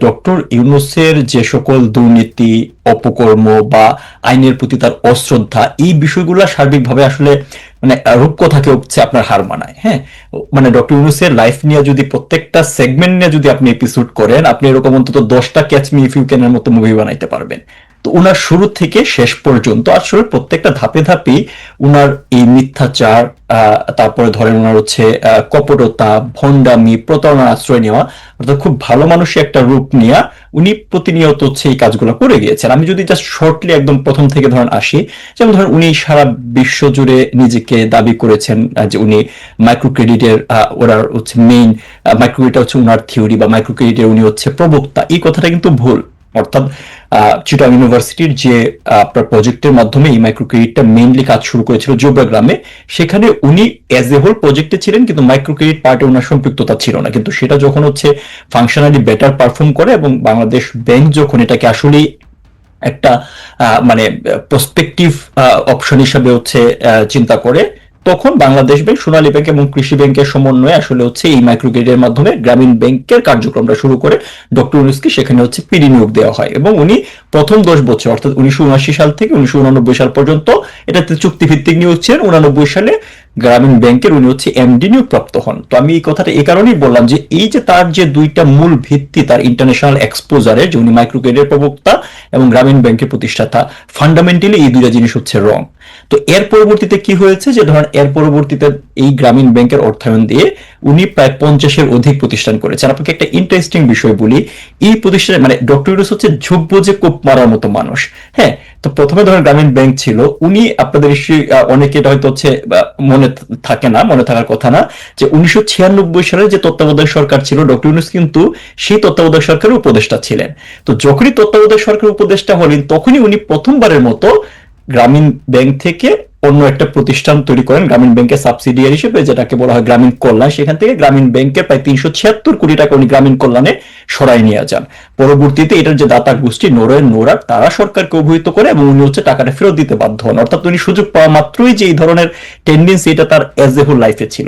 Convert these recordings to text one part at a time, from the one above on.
Doctor ইউনূসের যে সকল দুর্নীতি, অপকর্ম বা আইনের প্রতি তার অশ্রদ্ধা, এই বিষয়গুলো সার্বিকভাবে আসলে মানে রূপকথাকে হচ্ছে আপনার হার মানায়। হ্যাঁ, মানে ডক্টর ইউনূসের লাইফ নিয়ে যদি প্রত্যেকটা সেগমেন্ট নিয়ে যদি আপনি এপিসোড করেন, আপনি এরকম অন্তত 10টা ক্যাচ মি ইফ ইউ ক্যানের মতো মুভি বানাইতে পারবেন। তো উনার শুরু থেকে শেষ পর্যন্ত আসলে প্রত্যেকটা ধাপে ধাপেই উনার এই মিথ্যাচার, তারপরে ধরেন উনার হচ্ছে কপটতা, ভণ্ডামি, প্রতারণার আশ্রয় নেওয়া, অর্থাৎ খুব ভালো মানুষের একটা রূপ নিয়ে উনি প্রতিনিয়ত হচ্ছে এই কাজগুলো করে গিয়েছেন। আমি যদি জাস্ট শর্টলি একদম প্রথম থেকে ধরেন আসি, যেমন ধরেন উনি সারা বিশ্ব জুড়ে নিজেকে দাবি করেছেন যে উনি মাইক্রো ক্রেডিটের ওনার হচ্ছে মেইন মাইক্রো ক্রেডিট হচ্ছে উনার থিওরি, বা মাইক্রো ক্রেডিটের উনি হচ্ছে প্রবক্তা। এই কথাটা কিন্তু ভুল। অর্থাৎ চিটাগং ইউনিভার্সিটির যে আপনার প্রজেক্টের মাধ্যমে এই মাইক্রো ক্রেডিটটা মেইনলি কাজ শুরু করেছিল জোবরা গ্রামে, সেখানে উনি এজ এ হোল প্রজেক্টে ছিলেন, কিন্তু মাইক্রো ক্রেডিট পার্টে ওনার সম্পৃক্ততা ছিল না। কিন্তু সেটা যখন হচ্ছে ফাংশনালি বেটার পারফর্ম করে এবং বাংলাদেশ ব্যাংক যখন এটাকে আসলেই একটা মানে প্রসপেক্টিভ অপশন হিসাবে হচ্ছে চিন্তা করে, তখন বাংলাদেশ ব্যাংক, সোনালী ব্যাংক এবং কৃষি ব্যাংকের সমন্বয়ে আসলে হচ্ছে এই মাইক্রো ক্রেডিটের মাধ্যমে গ্রামীণ ব্যাংকের কার্যক্রমটা শুরু করে ডক্টর ইউনূসকে সেখানে হচ্ছে পিডি নিয়োগ দেওয়া হয়। এবং উনি প্রথম 10 বছর অর্থাৎ 1979 সাল থেকে 1989 সাল পর্যন্ত এটাতে চুক্তিভিত্তিক নিয়োগ ছিলেন। 89 সালে গ্রামীণ ব্যাংকের উনি হচ্ছে এমডি নিয়োগ প্রাপ্ত হন। তো আমি এই কথাটা এই কারণেই বললাম যে এই যে তার যে দুইটা মূল ভিত্তি তার ইন্টারন্যাশনাল এক্সপোজারে, যে উনি মাইক্রো ক্রেডিটের প্রবক্তা এবং গ্রামীণ ব্যাংকের প্রতিষ্ঠাতা, ফান্ডামেন্টালি এই দুইটা জিনিস হচ্ছে রং। তো এর পরবর্তীতে কি হয়েছে যে ধরেন এর পরবর্তীতে এই গ্রামীণ ব্যাংকের অর্থায়ন দিয়ে উনি প্রায় 50-এর অধিক প্রতিষ্ঠান করেছেন। আপনাকে একটা ইন্টারেস্টিং বিষয় বলি, এই প্রতিষ্ঠানে মানে ডক্টর ইউনূস হচ্ছে ঝোপ বুঝে কোপ মারার মতো মানুষ। হ্যাঁ, তো প্রথমে ধরেন গ্রামীণ ব্যাংক ছিল, উনি আপনাদের নিশ্চয়ই অনেকে এটা হয়তো হচ্ছে মনে থাকে না, মনে থাকার কথা না, যে 1996 সালে যে তত্ত্বাবধায়ক সরকার ছিল, ডক্টর ইউনূস কিন্তু সেই তত্ত্বাবধায়ক সরকারের উপদেষ্টা ছিলেন। তো যখনই তত্ত্বাবধায়ক সরকারের উপদেষ্টা হলেন, তখনই উনি প্রথমবারের মতো গ্রামীণ ব্যাংক থেকে অন্য একটা প্রতিষ্ঠান তৈরি করেন গ্রামীণ ব্যাংকের সাবসিডিয়ারি হিসেবে, যেটাকে বলা হয় গ্রামীণ কল্যাণ। সেখান থেকে গ্রামীণ ব্যাংকের প্রায় 376 কোটি টাকা উনি গ্রামীণ কল্যাণে সরাই নিয়ে যান। পরবর্তীতে এটার যে দাতা গোষ্ঠী নোরার, তারা সরকারকে অবহিত করে এবং উনি হচ্ছে টাকাটা ফেরত দিতে বাধ্য হন। অর্থাৎ উনি সুযোগ পাওয়া মাত্রই যে এই ধরনের টেন্ডেন্সি, এটা তার এজ এ হোল লাইফে ছিল।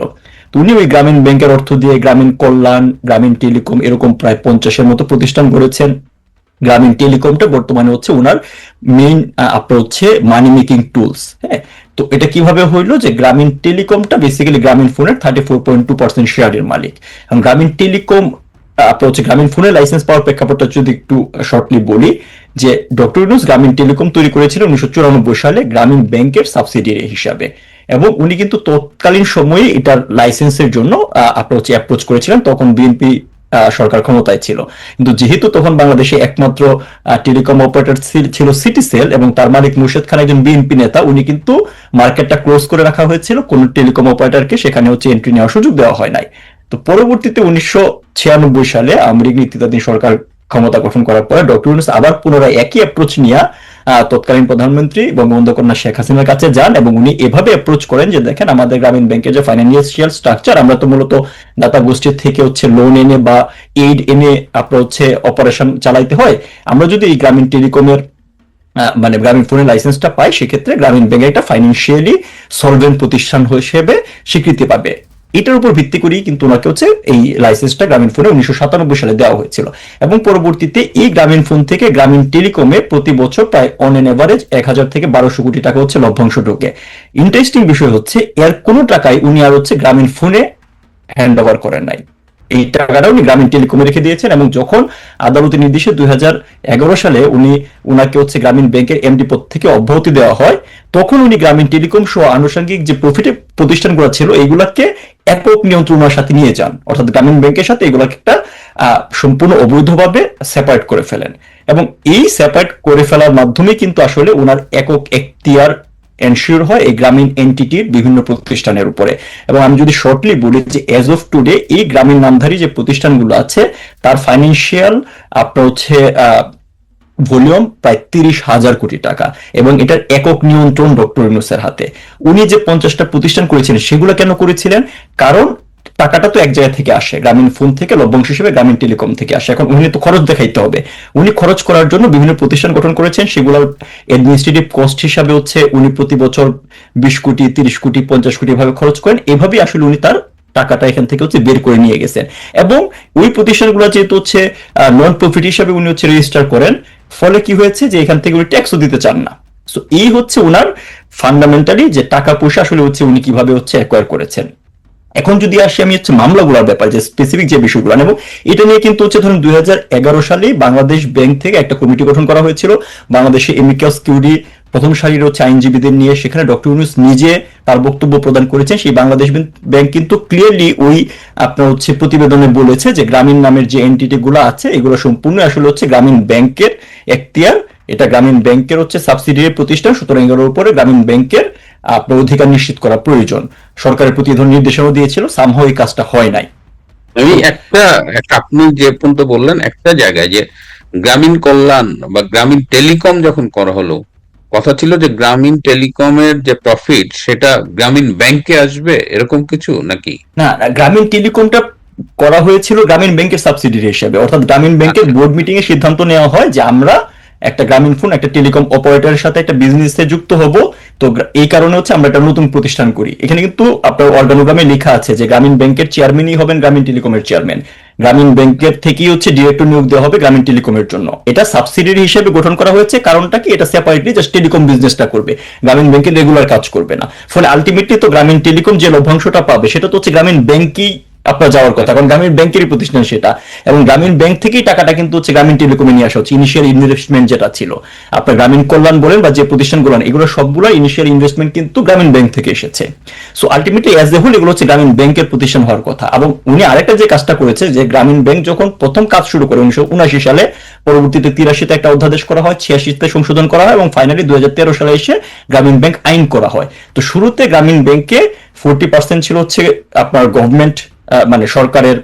তো উনি ওই গ্রামীণ ব্যাংকের অর্থ দিয়ে গ্রামীণ কল্যাণ, গ্রামীণ টেলিকম, এরকম প্রায় 50-এর মতো প্রতিষ্ঠান গড়েছেন। গ্রামীণ টেলিকমটা বর্তমানে হচ্ছে ওনার মেইন আপনার হচ্ছে মানি মেকিং টুলস। হ্যাঁ, তো এটা কিভাবে হইলো যে গ্রামীণ টেলিকমটা বেসিক্যালি গ্রামীণ ফোনের 34.2% শেয়ারের মালিক। এবং গ্রামীণ টেলিকম আপনার হচ্ছে গ্রামীণ ফোনের লাইসেন্স পাওয়ার প্রেক্ষাপটটা যদি একটু শর্টলি বলি, যে ডক্টর ইউনূস গ্রামীণ টেলিকম তৈরি করেছিলেন 1994 সালে গ্রামীণ ব্যাংকের সাবসিডিয়ারি হিসাবে। এবং উনি কিন্তু তৎকালীন সময়ে এটার লাইসেন্সের জন্য আপনার হচ্ছে অ্যাপ্রোচ করেছিলেন, তখন বিএনপি সরকার ক্ষমতায় ছিল। কিন্তু যেহেতু তখন বাংলাদেশে একমাত্র টেলিকম অপারেটর ছিল সিটিসেল এবং তার মালিক মুর্শেদ খান একজন বিএনপি নেতা, উনি কিন্তু মার্কেটটা ক্লোজ করে রাখা হয়েছিল, কোন টেলিকম অপারেটরকে সেখানে হচ্ছে এন্ট্রি নেওয়ার সুযোগ দেওয়া হয় নাই। তো পরবর্তীতে 1996 সালে আওয়ামী লীগ নেতৃত্বাধীন সরকার ক্ষমতা গঠন করার পরে ডক্টর ইউনূস আবার পুনরায় একই অ্যাপ্রোচ নিয়ে তৎকালীন প্রধানমন্ত্রী বঙ্গবন্ধু কন্যা শেখ হাসিনার কাছে যান এবং উনি এভাবে অ্যাপ্রোচ করেন যে দেখেন, আমাদের গ্রামীণ ব্যাংকের যে ফাইন্যান্সিয়াল স্ট্রাকচার, আমরা তো মূলত দাতা গোষ্ঠীর থেকে হচ্ছে লোন এনে বা এইড এনে আপনার হচ্ছে অপারেশন চালাইতে হয়। আমরা যদি এই গ্রামীণ টেলিকমের মানে গ্রামীণ ফোনের লাইসেন্সটা পাই, সেক্ষেত্রে গ্রামীণ ব্যাংক একটা ফাইন্যান্সিয়ালি সলভেন্ট প্রতিষ্ঠান হিসেবে স্বীকৃতি পাবে। এটার উপর ভিত্তি করেই কিন্তু ওনাকে হচ্ছে এই লাইসেন্সটা গ্রামীণ ফোনে 1997 সালে দেওয়া হয়েছিল। এবং পরবর্তীতে এই গ্রামীণ ফোন থেকে গ্রামীণ টেলিকমে প্রতি বছর প্রায় অন এন এভারেজ 1000 থেকে 1200 কোটি টাকা হচ্ছে লভ্যাংশ ঢোকে। ইন্টারেস্টিং বিষয় হচ্ছে এর কোনো টাকাই উনি আর হচ্ছে গ্রামীণ ফোনে হ্যান্ড ওভার করেন নাই, এই টাকাটা উনি গ্রামীণ টেলিকমে রেখে দিয়েছেন। এবং যখন আদালতের নির্দেশে 2011 সালে উনাকে হচ্ছে গ্রামীণ ব্যাংকের এমডি পদ থেকে অব্যাহতি দেওয়া হয়, তখন উনি গ্রামীণ টেলিকম সহ আনুষঙ্গিক যে প্রফিটের প্রতিষ্ঠানগুলো ছিল এইগুলাকে একক নিয়ন্ত্রণের সাথে নিয়ে যান, অর্থাৎ গ্রামীণ ব্যাংকের সাথে এগুলাকে একটা সম্পূর্ণ অবৈধভাবে সেপারেট করে ফেলেন। এবং এই সেপারেট করে ফেলার মাধ্যমে কিন্তু আসলে ওনার একক এখতিয়ার এনশিওর হয় এই গ্রামীণ এন্টিটির বিভিন্ন প্রতিষ্ঠানের উপরে। এবং আমি যদি শর্টলি বলি যে এজ অফ টুডে এই গ্রামীণ নামধারী যে প্রতিষ্ঠানগুলো আছে তার ফাইন্যান্সিয়াল আপনার হচ্ছে ভলিউম প্রায় 30,000 কোটি টাকা, এবং এটার একক নিয়ন্ত্রণ ডক্টর ইউনূসের হাতে। উনি যে 50টা প্রতিষ্ঠান করেছিলেন সেগুলো কেন করেছিলেন? কারণ টাকাটা তো এক জায়গা থেকে আসে, গ্রামীণ ফোন থেকে লভ্যাংশ হিসেবে গ্রামীণ টেলিকম থেকে আসে। এখন উনি তো খরচ দেখাইতে হবে, উনি খরচ করার জন্য বিভিন্ন প্রতিষ্ঠান গঠন করেছেন, সেগুলোর অ্যাডমিনিস্ট্রেটিভ কস্ট হিসাবে হচ্ছে উনি প্রতি বছর 20 কোটি, 30 কোটি, 50 কোটি ভাবে খরচ করেন। এভাবেই আসলে উনি তার টাকাটা এখান থেকে হচ্ছে বের করে নিয়ে গেছেন। এবং ওই প্রতিষ্ঠানগুলো যেহেতু হচ্ছে নন প্রফিট হিসাবে উনি হচ্ছে রেজিস্টার করেন, ফলে কি হয়েছে যে এখান থেকে উনি ট্যাক্সও দিতে চান না। সো এই হচ্ছে ওনার ফান্ডামেন্টালি যে টাকা পয়সা আসলে হচ্ছে উনি কিভাবে হচ্ছে অ্যাকোয়ার করেছেন। এখন যদি আসি আমি হচ্ছে মামলাগুলোর ব্যাপার, যে স্পেসিফিক যে বিষয়গুলো, এবং এটা নিয়ে কিন্তু হচ্ছে ধরুন 2011 সালে বাংলাদেশ ব্যাংক থেকে একটা কমিটি গঠন করা হয়েছিল, বাংলাদেশে এমিকাস কিউরি প্রথম সারির হচ্ছে আইনজীবীদের নিয়ে, সেখানে ডক্টর ইউনূস নিজে তার বক্তব্য প্রদান করেছেন। সেই বাংলাদেশ ব্যাংক কিন্তু ক্লিয়ারলি ওই আপনার হচ্ছে প্রতিবেদনে বলেছে যে গ্রামীণ নামের যে এন্টিটি গুলো আছে এগুলো সম্পূর্ণ আসলে হচ্ছে গ্রামীণ ব্যাংকের এখতিয়ার, এটা গ্রামীণ ব্যাংকের হচ্ছে সাবসিডিয়ারি প্রতিষ্ঠান, সুতরাং এগুলোর উপরে গ্রামীণ ব্যাংকের আপনার অধিকার নিশ্চিত করা প্রয়োজন। সরকারের প্রতি ধরনের নির্দেশনাও দিয়েছিল, সামহাও এই কাজটা হয় নাই। আমি একটা আপনি যে পর্যন্ত বললেন একটা জায়গায় যে গ্রামীণ কল্যাণ বা গ্রামীণ টেলিকম যখন করা হলো, কথা ছিল যে গ্রামীণ টেলিকমের যে প্রফিট সেটা গ্রামীণ ব্যাংকে আসবে, এরকম কিছু নাকি? না, গ্রামীণ টেলিকমটা করা হয়েছিল গ্রামীণ ব্যাংকের সাবসিডিয়ারি হিসেবে, অর্থাৎ গ্রামীণ ব্যাংকের আচ্ছা, বোর্ড মিটিং এ সিদ্ধান্ত নেওয়া হয় যে আমরা একটা গ্রামীণ ফোন একটা টেলিকম অপারেটরের সাথে একটা বিজনেসে যুক্ত হব। তো এই কারণে হচ্ছে আমরা একটা নতুন প্রতিষ্ঠান করি। এখানে কিন্তু আপনার অর্গানোগ্রামে লেখা আছে যে গ্রামীণ ব্যাংকের চেয়ারম্যানই হবেন গ্রামীণ টেলিকমের চেয়ারম্যান, গ্রামীণ ব্যাংকের থেকেই হচ্ছে ডিরেক্টর নিয়োগ দেওয়া হবে গ্রামীণ টেলিকমের জন্য। এটা সাবসিডিয়ারি হিসেবে গঠন করা হয়েছে, কারণটা কি, এটা সেপারেটলি জাস্ট টেলিকম বিজনেসটা করবে, গ্রামীণ ব্যাংকের রেগুলার কাজ করবে না। ফলে আলটিমেটলি তো গ্রামীণ টেলিকম যে লভ্যাংশটা পাবে সেটা তো হচ্ছে গ্রামীণ ব্যাংকই আপনার যাওয়ার কথা, কারণ গ্রামীণ ব্যাংকেরই প্রতিষ্ঠান সেটা, এবং গ্রামীণ ব্যাংক থেকেই টাকাটা কিন্তু হচ্ছে গ্রামীণ টেলিকমে নিয়ে আসা হচ্ছে। ইনিশিয়াল ইনভেস্টমেন্ট যেটা ছিল আপনার গ্রামীণ কল্যাণ বলেন বা যে প্রতিষ্ঠানগুলো, এগুলো সবগুলো ইনিশিয়াল ইনভেস্টমেন্ট কিন্তু গ্রামীণ ব্যাংক থেকে এসেছে। So ultimately as a whole এগুলো হচ্ছে গ্রামীণ ব্যাংকের প্রতিষ্ঠান হওয়ার কথা। এবং উনি আরেকটা যে কাজটা করেছে, যে গ্রামীণ ব্যাংক যখন প্রথম কাজ শুরু করে 1979 সালে, পরবর্তীতে 83-তে একটা অধ্যাদেশ করা হয়, 86-তে সংশোধন করা হয়, এবং ফাইনালি 2013 সালে এসে গ্রামীণ ব্যাংক আইন করা হয়। তো শুরুতে গ্রামীণ ব্যাংকে 40% ছিল হচ্ছে আপনার গভর্নমেন্ট মানে সরকারের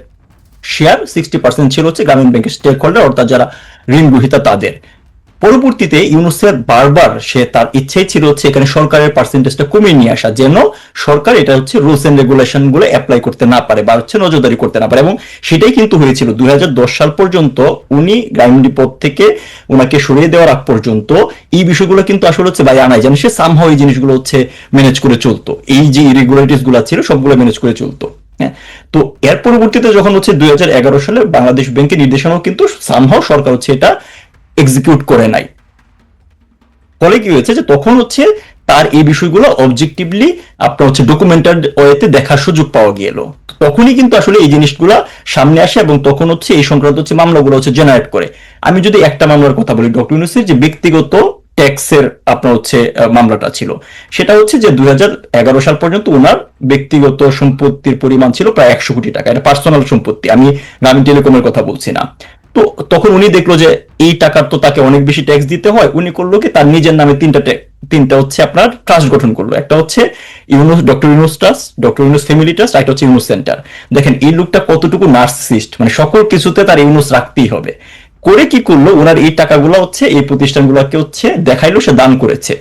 শেয়ার, 60% ছিল হচ্ছে গ্রামীণ ব্যাংকের স্টেক হোল্ডার, অর্থাৎ যারা ঋণ গ্রহীতা তাদের। পরবর্তীতে ইউনুসের বারবার সে তার ইচ্ছাই ছিল হচ্ছে এখানে সরকারের পার্সেন্টেজটা কমিয়ে নিয়ে আসা, যেন সরকার এটা হচ্ছে রুলস এন্ড রেগুলেশন গুলো অ্যাপ্লাই করতে না পারে বা হচ্ছে নজরদারি করতে না পারে। এবং সেটাই কিন্তু হয়েছিল। 2010 সাল পর্যন্ত উনি গ্রামীণ পদ থেকে ওনাকে সরিয়ে দেওয়ার আগ পর্যন্ত এই বিষয়গুলো কিন্তু আসলে হচ্ছে ভাই আনাই যেন সে সামহাও এই জিনিসগুলো হচ্ছে ম্যানেজ করে চলতো, এই যে ইরেগুলারিটিস গুলো ছিল সবগুলো ম্যানেজ করে চলতো। হ্যাঁ, তো এর পরবর্তীতে যখন হচ্ছে 2011 সালে বাংলাদেশ ব্যাংকের নির্দেশনাও কিন্তু সামহাও সরকার হচ্ছে এটা এক্সিকিউট করে নাই। ফলে কি হয়েছে যে তখন হচ্ছে তার এই বিষয়গুলো অবজেক্টিভলি আপনার হচ্ছে ডকুমেন্টারি ওয়েতে দেখার সুযোগ পাওয়া গেল। তখনই কিন্তু আসলে এই জিনিসগুলো সামনে আসে, এবং তখন হচ্ছে এই সংক্রান্ত হচ্ছে মামলাগুলো হচ্ছে জেনারেট করে। আমি যদি একটা মামলার কথা বলি, ডক্টর ইউনূসের যে ব্যক্তিগত ট্যাক্সের আপনার হচ্ছে মামলাটা ছিল, সেটা হচ্ছে যে 2011 সাল পর্যন্ত ওনার ব্যক্তিগত সম্পত্তির পরিমাণ ছিল প্রায় 100 কোটি টাকা। এটা পার্সোনাল সম্পত্তি, আমি গ্রামীণ টেলিকমের কথা বলছি না। তো তখন উনি দেখলো যে এই টাকার তো তাকে অনেক বেশি ট্যাক্স দিতে হয়, উনি করলো কি তার নিজের নামে তিনটা হচ্ছে আপনার ট্রাস্ট গঠন করলো। একটা হচ্ছে Yunus, doctor Yunus trust, doctor Yunus family trust, একটা হচ্ছে ইউনুস সেন্টার। দেখেন এই লোকটা কতটুকু নার্সিসিস্ট, মানে সকল কিছুতে তার ইউনুস রাখতেই হবে। করে কি করলো, ওনার এই টাকাগুলো হচ্ছে এই প্রতিষ্ঠানগুলোকে হচ্ছে দেখাইলো সে দান করেছে।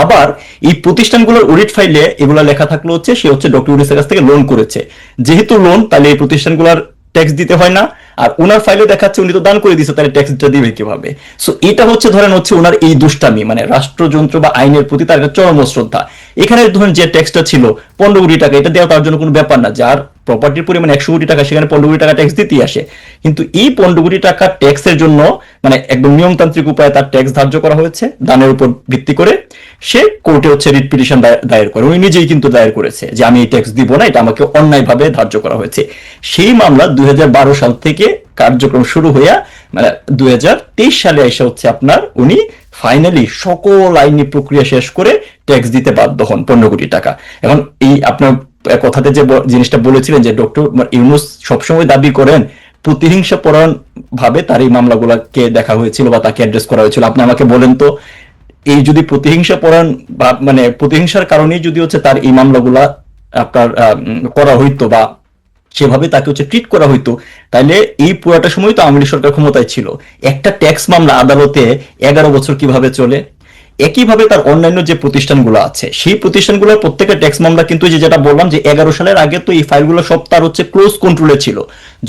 আবার এই প্রতিষ্ঠানগুলোর অডিট ফাইলে এগুলো লেখা থাকলো হচ্ছে সে হচ্ছে ডক্টর ইউনুসের কাছ থেকে লোন করেছে। যেহেতু লোন, তাহলে এই প্রতিষ্ঠানগুলোর ট্যাক্স দিতে হয় না, আর ওনার ফাইলে দেখাচ্ছে উনি তো দান করে দিয়েছে, তাহলে ট্যাক্সটা দিবে কিভাবে? সো এটা হচ্ছে ধরেন হচ্ছে ওনার এই দুষ্টামি, মানে রাষ্ট্রযন্ত্র বা আইনের প্রতি তার একটা চরম শ্রদ্ধা। এখানে ধরেন যে ট্যাক্সটা ছিল 15 কোটি টাকা, এটা দেওয়া তার জন্য কোনো ব্যাপার না। যার প্রপার্টির পরিমাণ 100 কোটি টাকা, সেখানে 15 কোটি টাকা ট্যাক্স দিতেই আসে। কিন্তু এই 15 কোটি টাকা ট্যাক্সের জন্য মানে একদম নিয়মতান্ত্রিক উপায়ে তার ট্যাক্স ধার্য করা হয়েছে দানের উপর ভিত্তি করে। সে কোর্টে হচ্ছে রিট পিটিশন দায়ের করে, উনি নিজেই কিন্তু দায়ের করেছে যে আমি এই ট্যাক্স দিব না, এটা আমাকে অন্যায়ভাবে ধার্য করা হয়েছে। সেই মামলা 2012 সাল থেকে কার্যক্রম শুরু হইয়া মানে 2023 সালে এসে হচ্ছে আপনার উনি ফাইনালি সকল আইনি প্রক্রিয়া শেষ করে ট্যাক্স দিতে বাধ্য হন 15 কোটি টাকা। এখন এই আপনার কথাতে যে জিনিসটা বলেছিলেন যে ডক্টর ইউনুস সবসময় দাবি করেন প্রতিহিংসা পরায়ণ ভাবে তার এই মামলাগুলোকে দেখা হয়েছিল বা তাকে অ্যাড্রেস করা হয়েছিল। আপনি আমাকে বলেন তো, এই যদি প্রতিহিংসা পরায়ণ বা মানে প্রতিহিংসার কারণেই যদি হচ্ছে তার এই মামলাগুলা আপনার করা হইতো বা সেভাবে তাকে হচ্ছে ট্রিট করা হইতো, তাহলে এই পুরাটা সময় তো আওয়ামী লীগ সরকার ক্ষমতায় ছিল। একটা ট্যাক্স মামলা আদালতে 11 বছর কিভাবে চলে? একইভাবে তার অন্যান্য যে প্রতিষ্ঠানগুলো আছে সেই প্রতিষ্ঠানগুলোর প্রত্যেকটা ট্যাক্স মামলা কিন্তু যেটা বললাম যে 11 সালের আগে তো এই ফাইলগুলো সব তার হচ্ছে ক্লোজ কন্ট্রোলে ছিল।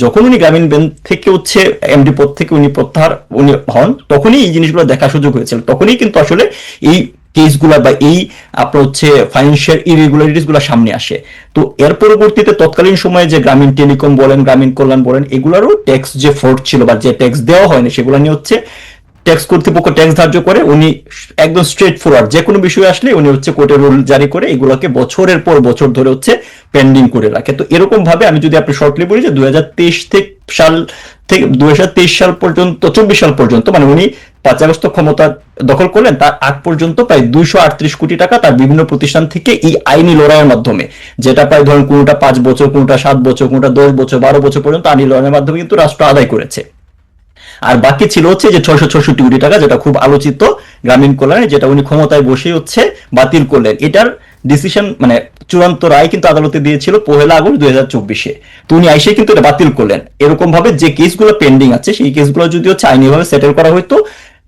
যখন উনি গ্রামীণ ব্যাংক থেকে হচ্ছে এমডি পদ থেকে উনি প্রত্যাহার উনি হন, তখনই এই জিনিসগুলো দেখার সুযোগ হয়েছিল। তখনই কিন্তু আসলে এই কেসগুলা বা এই আপনার হচ্ছে ফাইন্যান্সিয়াল ইরেগুলারিটিস গুলা সামনে আসে। তো এর পরবর্তীতে তৎকালীন সময়ে যে গ্রামীণ টেলিকম বলেন, গ্রামীণ কল্যাণ বলেন, এগুলারও ট্যাক্স যে ফ্রড ছিল বা যে ট্যাক্স দেওয়া হয়নি সেগুলো নিয়ে হচ্ছে ট্যাক্স কর্তৃপক্ষ ট্যাক্স ধার্য করে। উনি একদম স্ট্রেট ফরওয়ার্ড যে কোনো বিষয় আসলে উনি হচ্ছে কোর্টের রুল জারি করে এগুলোকে বছরের পর বছর ধরে হচ্ছে পেন্ডিং করে রাখে। তো এরকম ভাবে আমি যদি আপনি শর্টলি বলি যে 2023 সাল থেকে 2023 সাল পর্যন্ত 24 সাল পর্যন্ত, মানে উনি 5 আগস্ট ক্ষমতা দখল করলেন, তার আগ পর্যন্ত প্রায় 238 কোটি টাকা তার বিভিন্ন প্রতিষ্ঠান থেকে এই আইনি লড়াইয়ের মাধ্যমে, যেটা প্রায় ধরুন কোনটা 5 বছর, কোনটা 7 বছর, কোনটা 10 বছর, 12 বছর পর্যন্ত আইনি লড়াইয়ের মাধ্যমে কিন্তু রাষ্ট্র আদায় করেছে। আর বাকি ছিল হচ্ছে যে 666 কোটি টাকা, যেটা খুব আলোচিত গ্রামীণ কল্যাণে, যেটা উনি ক্ষমতায় বসে হচ্ছে বাতিল করলেন। এটার ডিসিশন মানে চূড়ান্ত রায় কিন্তু আদালতে দিয়েছিল 1 আগস্ট 2024-এ। তো উনি আইসে কিন্তু এটা বাতিল করলেন। এরকম ভাবে যে কেসগুলো পেন্ডিং আছে সেই কেসগুলো যদি হচ্ছে আইনিভাবে সেটেল করা হইতো,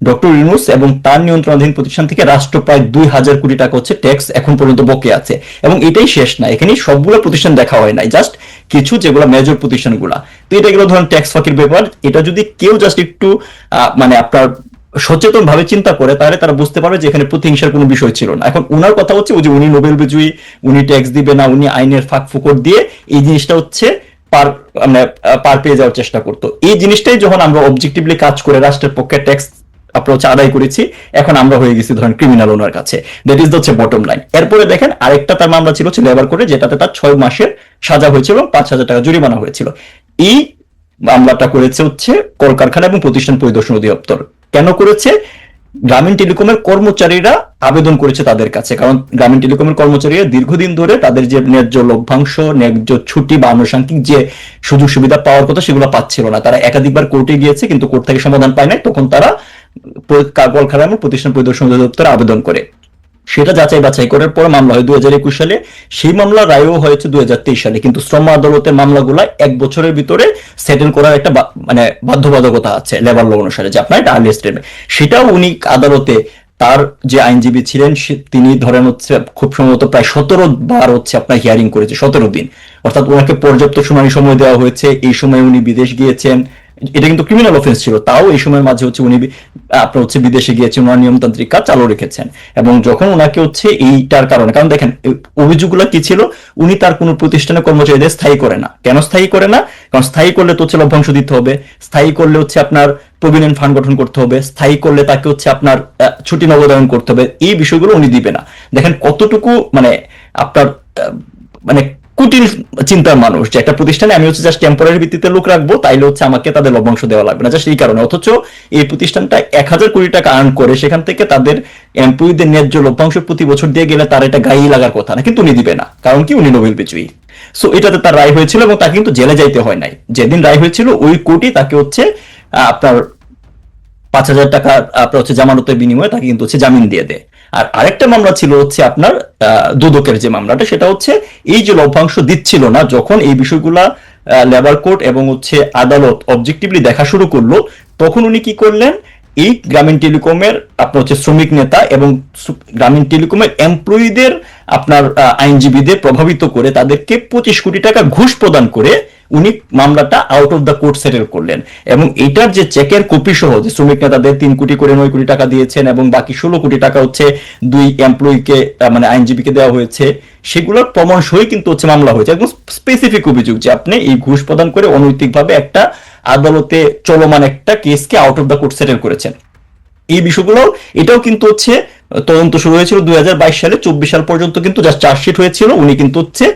ডক্টর ইউনূস এবং তার নিয়ন্ত্রণাধীন প্রতিষ্ঠান থেকে রাষ্ট্র প্রায় 2000 কোটি টাকা হচ্ছে ট্যাক্স এখন পর্যন্ত বকে আছে। এবং এটাই শেষ না, এখানে সবগুলো প্রতিষ্ঠান দেখা হয় নাই, জাস্ট কিছু যেগুলো মেজর প্রতিষ্ঠানগুলা। তো এটা গেল ধরেন ট্যাক্স ফাঁকির ব্যাপার। এটা যদি কেউ জাস্ট একটু মানে আপনার সচেতন ভাবে চিন্তা করে তাহলে তারা বুঝতে পারবে যে এখানে প্রতিহিংসার কোনো বিষয় ছিল না। এখন উনার কথা হচ্ছে যে উনি নোবেল বিজয়ী, উনি ট্যাক্স দিবে না, উনি আইনের ফাঁক ফুকর দিয়ে এই জিনিসটা হচ্ছে পার মানে পার পেয়ে যাওয়ার চেষ্টা করতো। এই জিনিসটাই যখন আমরা অবজেক্টিভলি কাজ করে রাষ্ট্রের পক্ষে ট্যাক্স আপনার হচ্ছে আদায় করেছি, এখন আমরা হয়ে গেছি ধরেন ক্রিমিনাল ওনার কাছে। দ্যাট ইজ হচ্ছে বটম লাইন। এরপরে দেখেন আরেকটা তার মামলা ছিল হচ্ছে লেবার কোর্টে, যেটাতে তার 6 মাসের সাজা হয়েছিল এবং 5,000 টাকা জরিমানা হয়েছিল। এই মামলাটা করেছে হচ্ছে কলকারখানা এবং প্রতিষ্ঠান পরিদর্শন অধিদপ্তর। কেন করেছে? গ্রামীণ টেলিকমের কর্মচারীরা আবেদন করেছে তাদের কাছে, কারণ গ্রামীণ টেলিকমের কর্মচারীরা দীর্ঘদিন ধরে তাদের যে ন্যায্য লভ্যাংশ, ন্যায্য ছুটি বা আনুষঙ্গিক যে সুযোগ সুবিধা পাওয়ার কথা সেগুলো পাচ্ছিল না। তারা একাধিকবার কোর্টে গিয়েছে কিন্তু কোর্ট থেকে সমাধান পায় নাই। তখন তারা কলকারখানা এবং প্রতিষ্ঠান পরিদর্শন অধিদপ্তরে আবেদন করে। সেটা যাচাই বাছাই করার পর মামলা হয় 2021 সালে। সেই মামলা রায়ও হয়েছে 2023 সালে। কিন্তু শ্রম আদালতের মামলাগুলা 1 বছরের ভিতরে সেটেল করার একটা মানে বাধ্যবাধকতা আছে লেবার ল অনুসারে, যে আপনার এটা আর্লিয়েস্ট টাইমে। সেটাও উনি আদালতে তার যে আইনজীবী ছিলেন তিনি ধরেন হচ্ছে খুব সম্ভবত প্রায় 17 বার হচ্ছে আপনার হিয়ারিং করেছে, 17 দিন। অর্থাৎ ওনাকে পর্যাপ্ত শুনানি সময় দেওয়া হয়েছে। এই সময় উনি বিদেশ গিয়েছেন, এটা কিন্তু ক্রিমিনাল অফেন্স ছিল, তাও এই সময়ের মাঝে হচ্ছে উনি আপনার হচ্ছে বিদেশে গিয়েছেন, ওনার নিয়মতান্ত্রিক কাজ চালু রেখেছেন। এবং যখন ওনাকে হচ্ছে এইটার কারণে, কারণ দেখেন অভিযোগগুলো কি ছিল, উনি তার কোনো প্রতিষ্ঠানে কর্মচারীদের স্থায়ী করে না। কেন স্থায়ী করে না? কারণ স্থায়ী করলে তো হচ্ছে লভ্যাংশ দিতে হবে, স্থায়ী করলে হচ্ছে আপনার প্রভিডেন্ট ফান্ড গঠন করতে হবে, স্থায়ী করলে তাকে হচ্ছে আপনার ছুটি নগদায়ন করতে হবে। এই বিষয়গুলো উনি দিবে না। দেখেন কতটুকু মানে আপনার মানে কুটিল চিন্তার মানুষ, যে একটা প্রতিষ্ঠানে আমি হচ্ছে জাস্ট টেম্পোরারি ভিত্তিতে লোক রাখবো, তাইলে হচ্ছে আমাকে তাদের লভ্যাংশ দেওয়া লাগবে না, জাস্ট এই কারণে। অথচ এই প্রতিষ্ঠানটা 1000 কোটি টাকা আর্ন করে, সেখান থেকে তাদের এমপ্লয়ীদের ন্যায্য লভ্যাংশ প্রতি বছর দিয়ে গেলে তার এটা গায়ে লাগার কথা না, কিন্তু উনি দিবে না। কারণ কি? উনি নোবেল বিজয়ী। সো এটাতে তার রায় হয়েছিল এবং তাকে কিন্তু জেলে যাইতে হয় নাই। যেদিন রায় হয়েছিল ওই কোর্টই তাকে হচ্ছে আপনার 5,000 টাকা আপনার হচ্ছে জামানতের বিনিময়ে তাকে কিন্তু হচ্ছে জামিন দিয়ে দেয়। আর আরেকটা মামলা ছিল হচ্ছে আপনার দুদকের যে মামলাটা, সেটা হচ্ছে এই যে লভ্যাংশ দিচ্ছিল না, যখন এই বিষয়গুলা লেবার কোর্ট এবং হচ্ছে আদালত অবজেক্টিভলি দেখা শুরু করলো, তখন উনি কি করলেন, এই গ্রামীণ টেলিকমের আপনার হচ্ছে শ্রমিক নেতা এবং গ্রামীণ টেলিকমের এমপ্লয়ীদের আপনার আইনজীবীদের প্রভাবিত করে তাদেরকে 25 কোটি টাকা ঘুষ প্রদান করে উনি মামলাটা out of the court settle করলেন। এবং এটার যে চেকের কপি সহ যে শ্রমিক নেতাদের 3 কোটি করে 9 কোটি টাকা দিয়েছেন এবং বাকি 16 কোটি টাকা হচ্ছে 2 এমপ্লয়িকে মানে আইনজীবীকে দেওয়া হয়েছে, সেগুলোর প্রমাণ সহই কিন্তু হচ্ছে মামলা হয়েছে। একদম স্পেসিফিক অভিযোগ যে আপনি এই ঘুষ প্রদান করে অনৈতিকভাবে একটা আদালতে চলমান একটা কেসকে out of the court settle করেছেন। এই বিষয়গুলো এটাও কিন্তু হচ্ছে তদন্ত শুরু হয়েছিল 2022 সালে। 24 সাল পর্যন্ত কিন্তু জাস্ট চার্জশিট হয়েছিল, উনি কিন্তু হচ্ছে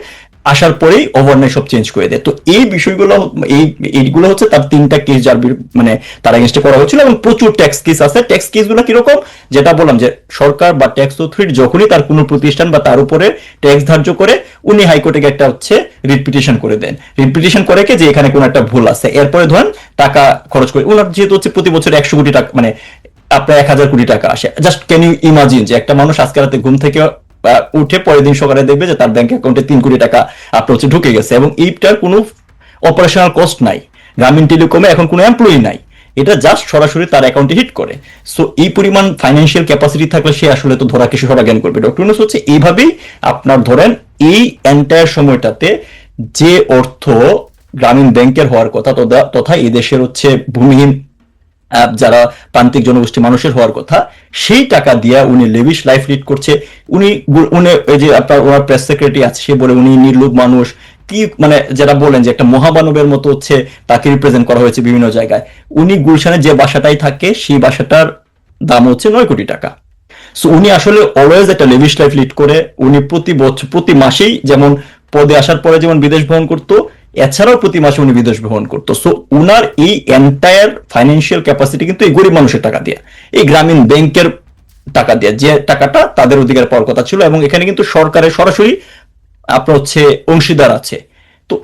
আসার পরেই ওভারনাইট সব চেঞ্জ করে দেয়। তো এই বিষয়গুলো এইগুলো হচ্ছে তার 3টা কেস যার মানে তার এগেইনস্টে করা হয়েছিল। এবং প্রচুর ট্যাক্স কেস আছে। ট্যাক্স কেসগুলো কিরকম, যেটা বললাম যে সরকার বা ট্যাক্স অথরিটি যখনই তার কোনো প্রতিষ্ঠান বা তার উপরে ট্যাক্স ধার্য করে, উনি হাইকোর্টে একটা হচ্ছে রিট পিটিশন করে দেন। রিট পিটিশন করে যে এখানে কোনো একটা ভুল আছে, এরপরে ধরেন টাকা খরচ করে ওনার যেহেতু হচ্ছে প্রতি বছর 100 কোটি টাকা মানে আপনার 1000 কোটি টাকা আসে। জাস্ট ক্যান ইউ ইমাজিন যে একটা মানুষ আজকে রাতে ঘুম থেকে উঠে পরের দিন সকালে দেখবে যে তার ব্যাংক অ্যাকাউন্টে 3 কোটি টাকা আপনার হচ্ছে ঢুকে গেছে, এবং এইটার কোনো অপারেশনাল কস্ট নাই। গ্রামীণ টেলিকমে এখন কোনো এমপ্লয়ি নাই, এটা জাস্ট সরাসরি তার অ্যাকাউন্টে হিট করে। সো এই পরিমাণ ফাইন্যান্সিয়াল ক্যাপাসিটি থাকলে সে আসলে তো ধরা কিছু সরা জ্ঞান করবে। ডক্টর ইউনূস হচ্ছে এইভাবেই আপনার ধরেন এই এন্টায়ার সময়টাতে যে অর্থ গ্রামীণ ব্যাংকের হওয়ার কথা তথা এই দেশের হচ্ছে ভূমিহীন যারা প্রান্তিক জনগোষ্ঠী মানুষের হওয়ার কথা, সেই টাকা দিয়ে উনি লেভিশ লাইফ লিড করছে। উনি এই যে আপনার ওনার প্রেস সেক্রেটারি আছে, সে বলে উনি নির্লোভ মানুষ, কি মানে যারা বলেন যে একটা মহামানবের মতো হচ্ছে তাকে রিপ্রেজেন্ট করা হয়েছে বিভিন্ন জায়গায়। উনি গুলশানে যে বাসাটাই থাকে সেই বাসাটার দাম হচ্ছে 9 কোটি টাকা। সো উনি আসলে অলওয়েজ একটা লেভিশ লাইফ লিড করে। উনি প্রতি বছর প্রতি মাসেই যেমন পদে আসার পরে যেমন বিদেশ ভ্রমণ করতো, এছাড়াও প্রতি মাসে উনি বিদেশ ভ্রমণ করতো। সো উনার এই এন্টায়ার ফাইন্যান্সিয়াল ক্যাপাসিটি কিন্তু এই গরিব মানুষের টাকা দিয়ে, এই গ্রামীণ ব্যাংকের টাকা দিয়ে, যে টাকাটা তাদের অধিকার পাওয়ার কথা ছিল। এবং এখানে কিন্তু সরকারের সরাসরি আপনার হচ্ছে অংশীদার আছে। তো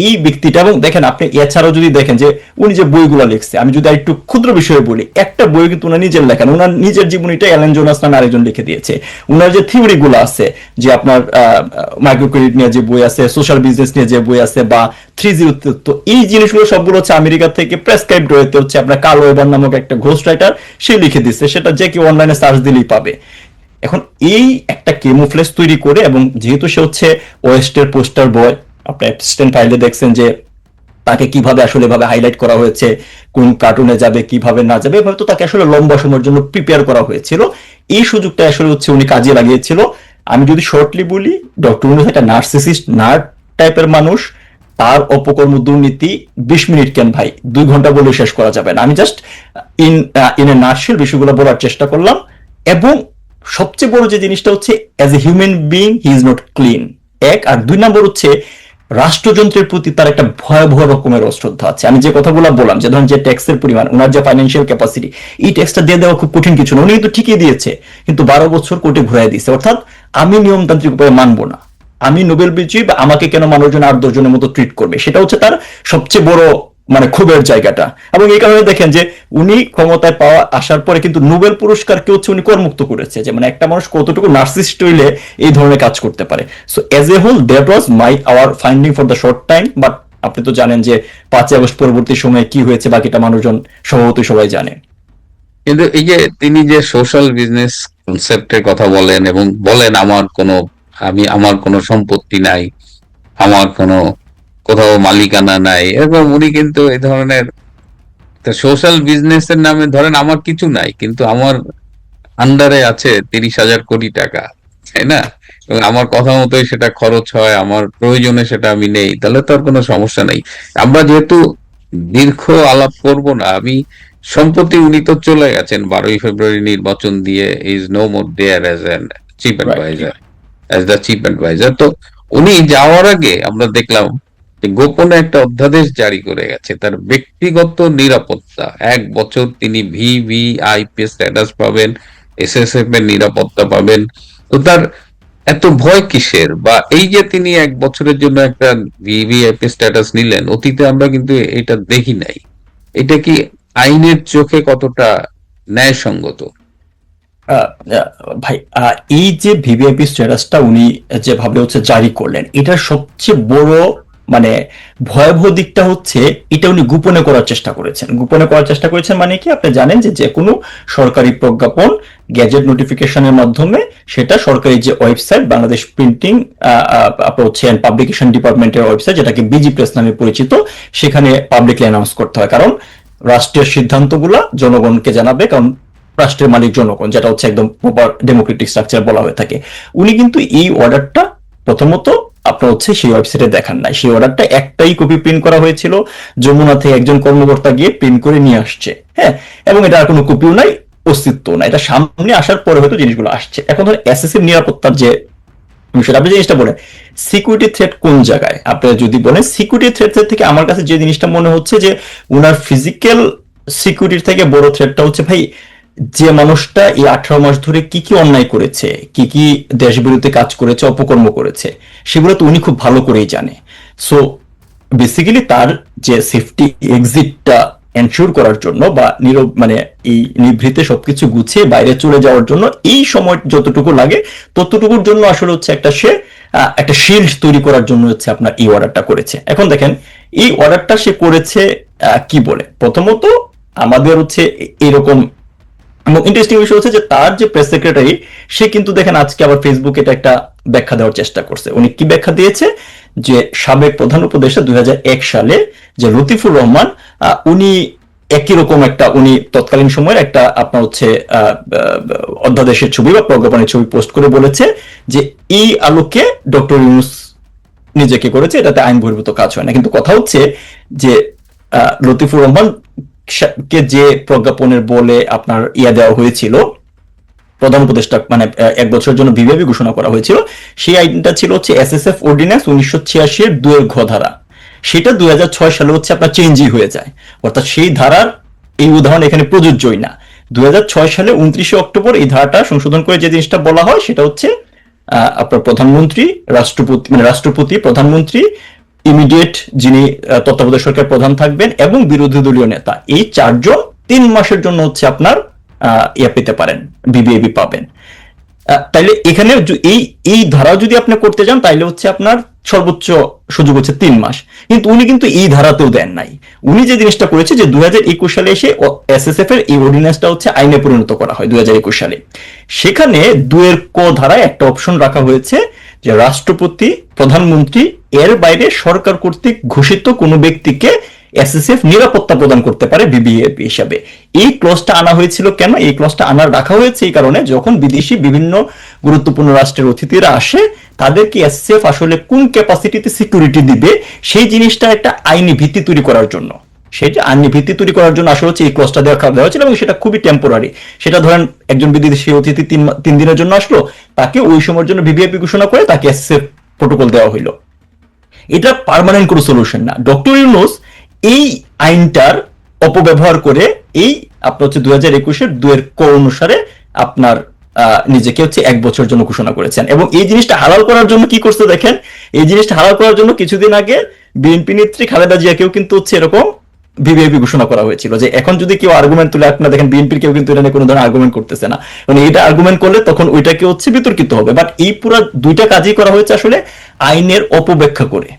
এই ব্যক্তিটা, এবং দেখেন আপনি এছাড়াও যদি দেখেন যে উনি যে বইগুলো লিখছে, আমি যদি একটু ক্ষুদ্র বিষয়ে বলি, একটা বই কিন্তু উনার নিজের লেখা, উনার নিজের জীবনীটা অ্যালেন জোনাস নামে আরেকজন লিখে দিয়েছে। উনার যে থিওরি গুলো আছে, যে আপনার মাইক্রো ক্রেডিট নিয়ে যে বই আছে, সোশ্যাল বিজনেস নিয়ে যে বই আছে, বা 3-0, তো এই জিনিসগুলো সবগুলো হচ্ছে আমেরিকা থেকে প্রেসক্রাইবড রয়েছে হচ্ছে আপনার কার্ল ওয়েবার নামক একটা ঘোস্ট রাইটার, সে লিখে দিচ্ছে। সেটা যে কেউ অনলাইনে সার্চ দিলেই পাবে। এখন এই একটা কেমোফ্লেজ তৈরি করে, এবং যেহেতু সে হচ্ছে ওয়েস্টের পোস্টার বয়, আপনি অ্যাসিস্ট্যান্ট ফাইলে দেখছেন যে তাকে কিভাবে আসলে ভাবে হাইলাইট করা হয়েছে, কোন কার্টুনে যাবে কিভাবে না যাবে, হয়তো তাকে আসলে লম্বা সময়ের জন্য প্রিপেয়ার করা হয়েছিল। এই সুযোগটা আসলে হচ্ছে উনি কাজে লাগিয়েছিল। আমি যদি শর্টলি বলি, ডক্টর ইউনূস একটা নার্সিসিস্ট, নার্ড টাইপের মানুষ। তার অপকর্ম দুর্নীতি 20 মিনিট কেন ভাই, 2 ঘন্টা বলে শেষ করা যাবে না। আমি জাস্ট ইন এ নার্সেল বিষয়গুলো বলার চেষ্টা করলাম। এবং সবচেয়ে বড় যে জিনিসটা হচ্ছে, as a human being he is not clean, এক। আর 2 নম্বর হচ্ছে রাষ্ট্রযন্ত্রের প্রতি তার একটা ভয়াবহ রকমের অশ্রদ্ধা আছে। আমি যে কথাগুলো বললাম, যে ধরেন যে ট্যাক্সের পরিমাণ, ওনার যে ফাইন্যান্সিয়াল ক্যাপাসিটি, এই ট্যাক্সটা দিয়ে দেওয়া খুব কঠিন কিছু না। উনি কিন্তু ঠিকই দিয়েছে, কিন্তু 12 বছর কোর্টে ঘুরাই দিয়েছে। অর্থাৎ আমি নিয়মতান্ত্রিক উপায়ে মানবো না, আমি নোবেল বিজয়ী, বা আমাকে কেন মানুষজন 8-10 জনের মতো ট্রিট করবে, সেটা হচ্ছে তার সবচেয়ে বড় মানে ক্ষোভের জায়গাটা। এবং এই কারণে দেখেন যে উনি ক্ষমতায় পাওয়া আসার পরে কিন্তু নোবেল পুরস্কারকে হচ্ছে উনি করমুক্ত করেছে, যে মানে একটা মানুষ কতটুকু নার্সিস্ট হইলে এই ধরনের কাজ করতে পারে। So as a whole that was my our finding for the short time. But আপনি তো জানেন যে 5ই আগস্ট পরবর্তী সময়ে কি হয়েছে, বাকিটা মানুষজন স্বভাবতই সবাই জানে। কিন্তু এই যে তিনি যে সোশ্যাল বিজনেস কনসেপ্টের কথা বলেন এবং বলেন আমার কোনো সম্পত্তি নাই, আমার কোনো কোথাও মালিকানা নাই, এবং উনি কিন্তু এই ধরনের সোশ্যাল বিজনেসের নামে ধরেন আমার কিছু নাই কিন্তু আমার আন্ডারে আছে 30,000 কোটি টাকা, তাই না? এবং আমার কথা মতোই সেটা খরচ হয়, আমার প্রয়োজনে সেটা আমি নেই, তাহলে তো আর কোনো সমস্যা নেই। আমরা যেহেতু দীর্ঘ আলাপ করব না, আমি সম্প্রতি উনি তো চলে গেছেন 12ই ফেব্রুয়ারি নির্বাচন দিয়ে, is no more there as an chief right. Adviser, as the chief adviser. তো উনি যাওয়ার আগে আমরা দেখলাম যে গোপনে একটা অধ্যাদেশ জারি করে গেছে তার ব্যক্তিগত নিরাপত্তা। 1 বছর তিনি ভিভিআইপি স্ট্যাটাস পাবেন, এসএসএফ এর নিরাপত্তা পাবেন। তো তার এত ভয় কিসের? বা এই যে তিনি 1 বছরের জন্য একটা ভিভিআইপি স্ট্যাটাস নিলেন, অতীতে আমরা কিন্তু এটা দেখি নাই। এটা কি আইনের চোখে কতটা ন্যায়সঙ্গত? আহ, আহ, ভাই, এই যে ভিভিআইপি স্ট্যাটাসটা উনি যেভাবে হচ্ছে জারি করলেন, এটার সবচেয়ে বড় মানে ভয়াবহ দিকটা হচ্ছে এটা উনি গোপনে করার চেষ্টা করেছেন। গোপনে করার চেষ্টা করেছেন মানে কি, আপনি জানেন যে যে কোনো সরকারি প্রজ্ঞাপন গ্যাজেট নোটিফিকেশনের মাধ্যমে সেটা সরকারি যে ওয়েবসাইট, বাংলাদেশ প্রিন্টিং আপনার হচ্ছে পাবলিকেশন ডিপার্টমেন্টের ওয়েবসাইট, যেটাকে বিজি প্রেস নামে পরিচিত, সেখানে পাবলিকলি অ্যানাউন্স করতে হয়। কারণ রাষ্ট্রীয় সিদ্ধান্তগুলা জনগণকে জানাবে, কারণ রাষ্ট্রের মালিক জনগণ, যেটা হচ্ছে একদম প্রপার ডেমোক্রেটিক স্ট্রাকচার বলা হয়ে থাকে। উনি কিন্তু এই অর্ডারটা প্রথমত আপনার হচ্ছে সেই ওয়েবসাইটে দেখান নাই। সেই অর্ডারটা একটাই কপি প্রিন্ট করা হয়েছিল, যমুনা থেকে একজন কর্মকর্তা গিয়ে প্রিন্ট করে নিয়ে আসছে, হ্যাঁ। এবং এটা আর কোনো কপিও নাই, অস্তিত্ব নাই। এটা সামনে আসার পরে হয়তো জিনিসগুলো আসছে। এখন ধর এসএসসির নিরাপত্তার যে বিষয়টা, আপনি জিনিসটা বলেন সিকিউরিটি থ্রেট কোন জায়গায়, আপনি যদি বলেন সিকিউরিটি থ্রেট থেকে আমার কাছে যে জিনিসটা মনে হচ্ছে যে উনার ফিজিক্যাল সিকিউরিটির থেকে বড় থ্রেটটা হচ্ছে ভাই, যে মানুষটা এই 18 মাস ধরে কি কি অন্যায় করেছে, কি কি দেশ বিরোধী কাজ করেছে, অপকর্ম করেছে, সেগুলো তো উনি খুব ভালো করেই জানে। সো বেসিক্যালি তার যে সেফটি এক্সিটটা এনশিওর করার জন্য, বা মানে এই নিভৃতে সবকিছু গুছিয়ে বাইরে চলে যাওয়ার জন্য এই সময় যতটুকু লাগে ততটুকুর জন্য আসলে হচ্ছে সে একটা শিল্ড তৈরি করার জন্য হচ্ছে আপনার এই অর্ডারটা করেছে। এখন দেখেন এই অর্ডারটা সে করেছে কি বলে, প্রথমত আমাদের হচ্ছে এরকম ইন্টারেস্টিং বিষয় হচ্ছে যে তার যে প্রেস সেক্রেটারি, সে কিন্তু দেখেন আজকে আবার ফেসবুকে এটা একটা ব্যাখ্যা দেওয়ার চেষ্টা করছে। উনি কি ব্যাখ্যা দিয়েছে, যে সাবেক প্রধান উপদেষ্টা 2001 সালে যে লতিফুর রহমান, উনি একই রকম একটা উনি তৎকালীন সময়ের একটা আপনার হচ্ছে অধ্যাদেশের ছবি বা প্রজ্ঞাপনের ছবি পোস্ট করে বলেছে যে এই আলোকে ডক্টর ইউনূস নিজেকে করেছে, এটাতে আইন বহির্ভূত কাজ হয় না। কিন্তু কথা হচ্ছে যে লতিফুর রহমান কে যে প্রজ্ঞাপনের বলে আপনার দেওয়া হয়েছিল, প্রধান উপদেষ্টা মানে 1 বছরের জন্য ভিভিআইপি ঘোষণা করা হয়েছিল, সেই আইনটা ছিল হচ্ছে এসএসএফ অর্ডিন্যান্স 1986 এর 2 ধারা। সেটা 2006 সালে হচ্ছে আপনার চেঞ্জই হয়ে যায়, অর্থাৎ সেই ধারার এই উদাহরণ এখানে প্রযোজ্যই না। 2006 সালে 29 অক্টোবর এই ধারাটা সংশোধন করে যে জিনিসটা বলা হয় সেটা হচ্ছে আপনার প্রধানমন্ত্রী, রাষ্ট্রপতি মানে রাষ্ট্রপতি, প্রধানমন্ত্রী, ইমিডিয়েট যিনি তত্ত্বাবধায়ক সরকার প্রধান থাকবেন এবং বিরোধী দলীয় নেতা, এই 4 জন 3 মাসের জন্য হচ্ছে আপনার পেতে পারেন, ভিভিআইপি পাবেন। তাইলে এখানে এই ধারা যদি আপনি করতে যান তাইলে হচ্ছে আপনার সর্বোচ্চ সুযোগ হচ্ছে 3 মাস, কিন্তু উনি কিন্তু এই ধারাতেও দেন নাই। উনি যে জিনিসটা করেছে যে 2021 সালে এসে এসএসএফ এর এই অর্ডিন্যান্সটা হচ্ছে আইনে পরিণত করা হয় 2021 সালে। সেখানে 2 ক ধারায় একটা অপশন রাখা হয়েছে যে রাষ্ট্রপতি, প্রধানমন্ত্রী এর বাইরে সরকার কর্তৃক ঘোষিত কোনো ব্যক্তিকে এসএসএফ নিরাপত্তা প্রদান করতে পারে ভিভিআইপি হিসাবে। এই ক্লজটা আনা হয়েছিল কেন? এই ক্লজটা রাখা হয়েছে এই কারণে, যখন বিদেশি বিভিন্ন গুরুত্বপূর্ণ রাষ্ট্রের অতিথিরা আসে তাদেরকে এসএসএফ আসলে কোন ক্যাপাসিটিতে সিকিউরিটি দিবে সেই জিনিসটা একটা আইনি ভিত্তি তৈরি করার জন্য, সেটা আইনি ভিত্তি তৈরি করার জন্য আসলে হচ্ছে এই ক্লজটা দেওয়া হয়েছিল, এবং সেটা খুবই টেম্পোরারি। সেটা ধরেন একজন বিদেশি অতিথি 3 দিনের জন্য আসলো, তাকে ওই সময়ের জন্য ভিভিআইপি ঘোষণা করে তাকে এসএসএফ প্রটোকল দেওয়া হইলো। এটা পার্মানেন্ট কোনো সলিউশন না। ডক্টর ইউনূস এই আইনটার অপব্যবহার করে এই আপনার হচ্ছে 2021 এর 2 ক অনুসারে আপনার নিজেকে হচ্ছে 1 বছরের জন্য ঘোষণা করেছেন, এবং এই জিনিসটা হালাল করার জন্য কি করছে দেখেন। এই জিনিসটা হালাল করার জন্য কিছুদিন আগে বিএনপি নেত্রী খালেদা জিয়াকেও কিন্তু হচ্ছে এরকম ভিভিআইপি ঘোষণা করা হয়েছিল, যে এখন যদি কেউ আর্গুমেন্ট তুলে, আপনারা দেখেন বিএনপির কেউ কিন্তু এটা নিয়ে কোনো ধরনের আর্গুমেন্ট করতেছে না, মানে এটা আর্গুমেন্ট করলে তখন ওইটাকে হচ্ছে বিতর্কিত হবে। বাট এই পুরো 2টা কাজই করা হয়েছে আসলে আইনের অপব্যাখ্যা করে।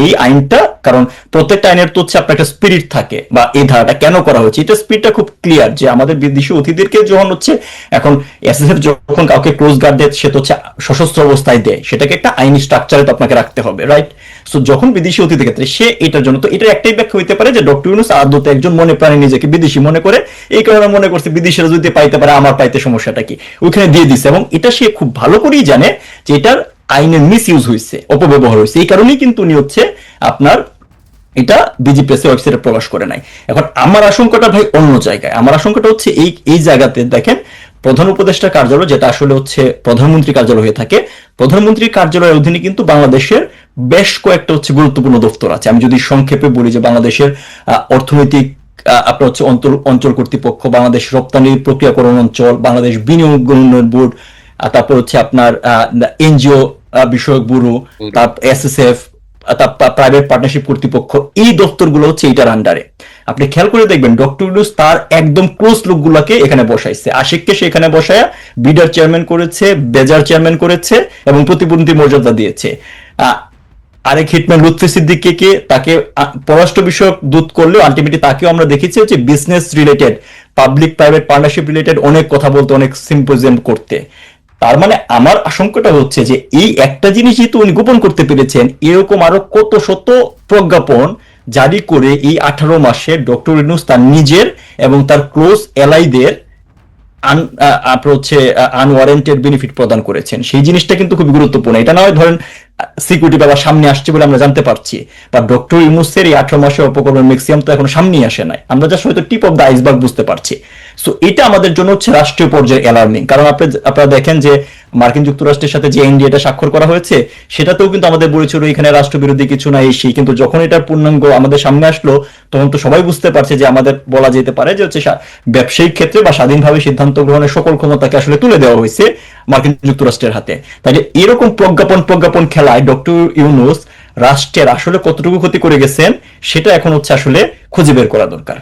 এই আইনটা, কারণ প্রত্যেকটা আইনের তো হচ্ছে আপনার একটা স্পিরিট থাকে, বা এই ধারাটা কেন করা হয়েছে এটা স্পিরিটটা খুব ক্লিয়ার, যে আমাদের বিদেশি অতিথিদেরকে যখন হচ্ছে এখন এসএসএফ যখন কাউকে ক্লোজ গার্ড দেয় সে তো হচ্ছে সশস্ত্র অবস্থায় দেয়, সেটাকে একটা আইনি স্ট্রাকচারে তো আপনাকে রাখতে হবে, রাইট? সো যখন বিদেশি অতিথির ক্ষেত্রে সে এটার জন্য, তো এটা একটাই ব্যাখ্যা হইতে পারে যে ডক্টর ইউনূস আদতে একজন মনে প্রাণে নিজেকে বিদেশি মনে করে, এই কারণে মনে করছে বিদেশিরা যদি পাইতে পারে আমার পাইতে সমস্যাটা কি, ওইখানে দিয়ে দিচ্ছে। এবং এটা সে খুব ভালো করেই জানে যে এটার আইনের মিস ইউজ হয়েছে, অপব্যবহার হয়েছে, এই কারণেই কিন্তু উনি হচ্ছে আপনার এটা ডিজি প্রেসের ওয়েবসাইটে প্রকাশ করে নাই। এখন আমার আশঙ্কাটা ভাই অন্য জায়গায়। আমার আশঙ্কাটা হচ্ছে এই জায়গাতে দেখেন, প্রধান উপদেষ্টার কার্যালয়, যেটা আসলে হচ্ছে প্রধানমন্ত্রী কার্যালয় হয়ে থাকে, প্রধানমন্ত্রীর কার্যালয়ের অধীনে কিন্তু বাংলাদেশের বেশ কয়েকটা হচ্ছে গুরুত্বপূর্ণ দপ্তর আছে। আমি যদি সংক্ষেপে বলি যে বাংলাদেশের অর্থনৈতিক আপনার হচ্ছে অঞ্চল কর্তৃপক্ষ, বাংলাদেশ রপ্তানি প্রক্রিয়াকরণ অঞ্চল, বাংলাদেশ বিনিয়োগ উন্নয়ন বোর্ড, তারপর হচ্ছে আপনার এনজিও বিষয়ক ব্যুরো, তারপর এসএসএফ, প্রাইভেট পার্টনারশিপ কর্তৃপক্ষ, এই দপ্তরগুলো হচ্ছে এইটার আন্ডারে। আপনি খেয়াল করে দেখবেন ডক্টর ইউনূস তার একদম ক্লোজ লোকগুলোকে এখানে বসাইছে। আশিককে সে এখানে বসায়া বিডার চেয়ারম্যান করেছে, বেজার চেয়ারম্যান করেছে এবং প্রতিবন্ধী মর্যাদা দিয়েছে। আরেক হিটম্যান লুৎফি সিদ্দিকীকে তাকে পররাষ্ট্র বিষয়ক দূত করলেও আলটিমেটলি তাকেও আমরা দেখেছি হচ্ছে business related, public private partnership related অনেক কথা বলতে, অনেক সিম্পোজিয়াম করতে। তার মানে আমার আশঙ্কাটা হচ্ছে যে এই একটা জিনিস যেহেতু উনি গোপন করতে পেরেছেন, এরকম আরো কত শত প্রজ্ঞাপন জারি করে এই 18 মাসে ডক্টর ইউনূস তার নিজের এবং তার ক্লোজ এলাইদের আনওয়ারেন্টেড বেনিফিট প্রদান করেছেন। সেই জিনিসটা কিন্তু খুব গুরুত্বপূর্ণ। এটা না হয় ধরেন সিকিউরিটি ব্যাপার সামনে আসছে বলে আমরা জানতে পারছি, বা ডক্টর ইউনূসের এই 18 মাসের অপকর্মের ম্যাক্সিমাম তো এখন সামনেই আসে নাই, আমরা জাস্ট হয়তো টিপ অফ দ্য আইসবার্গ বুঝতে পারছি। সো এটা আমাদের জন্য হচ্ছে রাষ্ট্রীয় পর্যায়ে অ্যালার্মিং, কারণ আপনারা দেখেন যে মার্কিন যুক্তরাষ্ট্রের সাথে যে এনডিএটা স্বাক্ষর করা হয়েছে সেটাতেও কিন্তু আমাদের বলেছিল এখানে রাষ্ট্রবিরোধী কিছু নাই সেই, কিন্তু যখন এটার পূর্ণাঙ্গ আমাদের সামনে আসলো তখন তো সবাই বুঝতে পারছে যে আমাদের বলা যেতে পারে যে হচ্ছে ব্যবসায়িক ক্ষেত্রে বা স্বাধীনভাবে সিদ্ধান্ত গ্রহণের সকল ক্ষমতাকে আসলে তুলে দেওয়া হয়েছে মার্কিন যুক্তরাষ্ট্রের হাতে। তাই এরকম প্রজ্ঞাপন খেলায় ডক্টর ইউনূস রাষ্ট্রের আসলে কতটুকু ক্ষতি করে গেছেন সেটা এখন হচ্ছে আসলে খুঁজে বের করা দরকার।